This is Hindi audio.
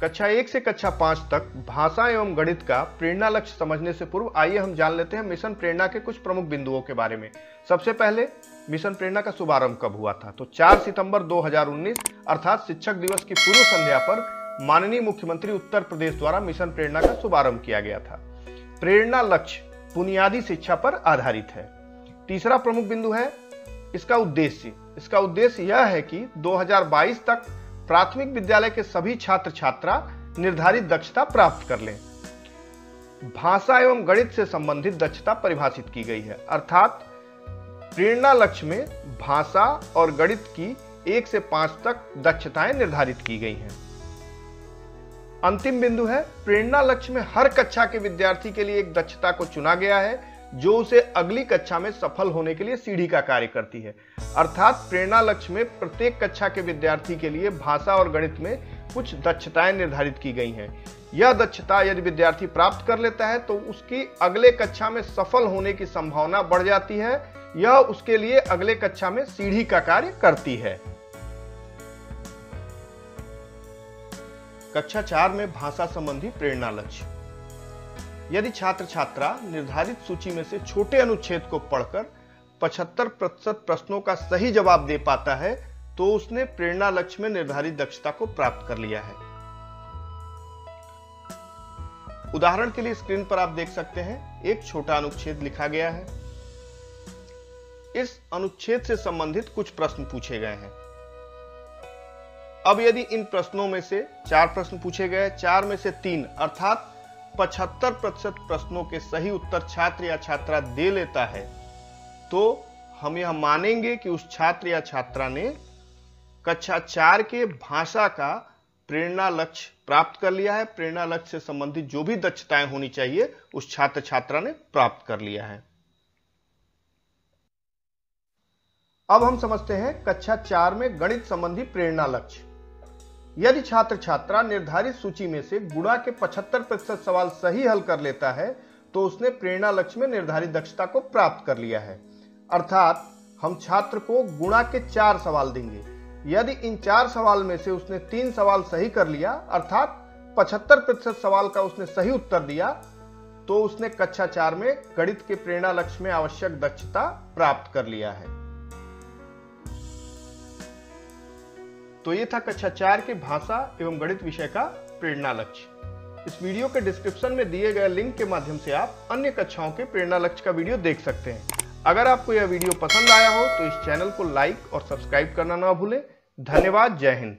कक्षा 1 से कक्षा 5 तक भाषा एवं गणित का प्रेरणा लक्ष्य समझने से पूर्व आइए हम जान लेते हैं मिशन प्रेरणा के कुछ प्रमुख बिंदुओं के बारे में। सबसे पहले मिशन प्रेरणा का शुभारंभ कब हुआ था? तो 4 सितंबर 2019 अर्थात शिक्षक दिवस की पूर्व संध्या पर माननीय मुख्यमंत्री उत्तर प्रदेश द्वारा मिशन प्रेरणा का शुभारंभ किया गया था। प्रेरणा लक्ष्य बुनियादी शिक्षा पर आधारित है। तीसरा प्रमुख बिंदु है इसका उद्देश्य। इसका उद्देश्य यह है कि 2022 तक प्राथमिक विद्यालय के सभी छात्र छात्रा निर्धारित दक्षता प्राप्त कर लें। भाषा एवं गणित से संबंधित दक्षता परिभाषित की गई है, अर्थात प्रेरणा लक्ष्य में भाषा और गणित की 1 से 5 तक दक्षताएं निर्धारित की गई हैं। अंतिम बिंदु है प्रेरणा लक्ष्य में हर कक्षा के विद्यार्थी के लिए एक दक्षता को चुना गया है जो उसे अगली कक्षा में सफल होने के लिए सीढ़ी का कार्य करती है। अर्थात प्रेरणा लक्ष्य में प्रत्येक कक्षा के विद्यार्थी के लिए भाषा और गणित में कुछ दक्षताएं निर्धारित की गई हैं। यह दक्षता यदि विद्यार्थी प्राप्त कर लेता है तो उसकी अगले कक्षा में सफल होने की संभावना बढ़ जाती है। यह उसके लिए अगले कक्षा में सीढ़ी का कार्य करती है। कक्षा 4 में भाषा संबंधी प्रेरणा लक्ष्य। यदि छात्र छात्रा निर्धारित सूची में से छोटे अनुच्छेद को पढ़कर 75% प्रश्नों का सही जवाब दे पाता है तो उसने प्रेरणा लक्ष्य में निर्धारित दक्षता को प्राप्त कर लिया है। उदाहरण के लिए स्क्रीन पर आप देख सकते हैं एक छोटा अनुच्छेद लिखा गया है। इस अनुच्छेद से संबंधित कुछ प्रश्न पूछे गए हैं। अब यदि इन प्रश्नों में से 4 प्रश्न पूछे गए, 4 में से 3 अर्थात 75% प्रश्नों के सही उत्तर छात्र या छात्रा दे लेता है तो हम यह मानेंगे कि उस छात्र या छात्रा ने कक्षा 4 के भाषा का प्रेरणा लक्ष्य प्राप्त कर लिया है। प्रेरणा लक्ष्य से संबंधित जो भी दक्षताएं होनी चाहिए उस छात्र छात्रा ने प्राप्त कर लिया है। अब हम समझते हैं कक्षा 4 में गणित संबंधी प्रेरणा लक्ष्य। यदि छात्र छात्रा निर्धारित सूची में से गुणा के 75% सवाल सही हल कर लेता है तो उसने प्रेरणा लक्ष्य में निर्धारित दक्षता को प्राप्त कर लिया है। अर्थात हम छात्र को गुणा के 4 सवाल देंगे। यदि इन 4 सवाल में से उसने 3 सवाल सही कर लिया अर्थात 75% सवाल का उसने सही उत्तर दिया तो उसने कक्षा 4 में गणित के प्रेरणा लक्ष्य में आवश्यक दक्षता प्राप्त कर लिया है। तो ये था कक्षा 4 के भाषा एवं गणित विषय का प्रेरणा लक्ष्य। इस वीडियो के डिस्क्रिप्शन में दिए गए लिंक के माध्यम से आप अन्य कक्षाओं के प्रेरणा लक्ष्य का वीडियो देख सकते हैं। अगर आपको यह वीडियो पसंद आया हो तो इस चैनल को लाइक और सब्सक्राइब करना ना भूलें। धन्यवाद। जय हिंद।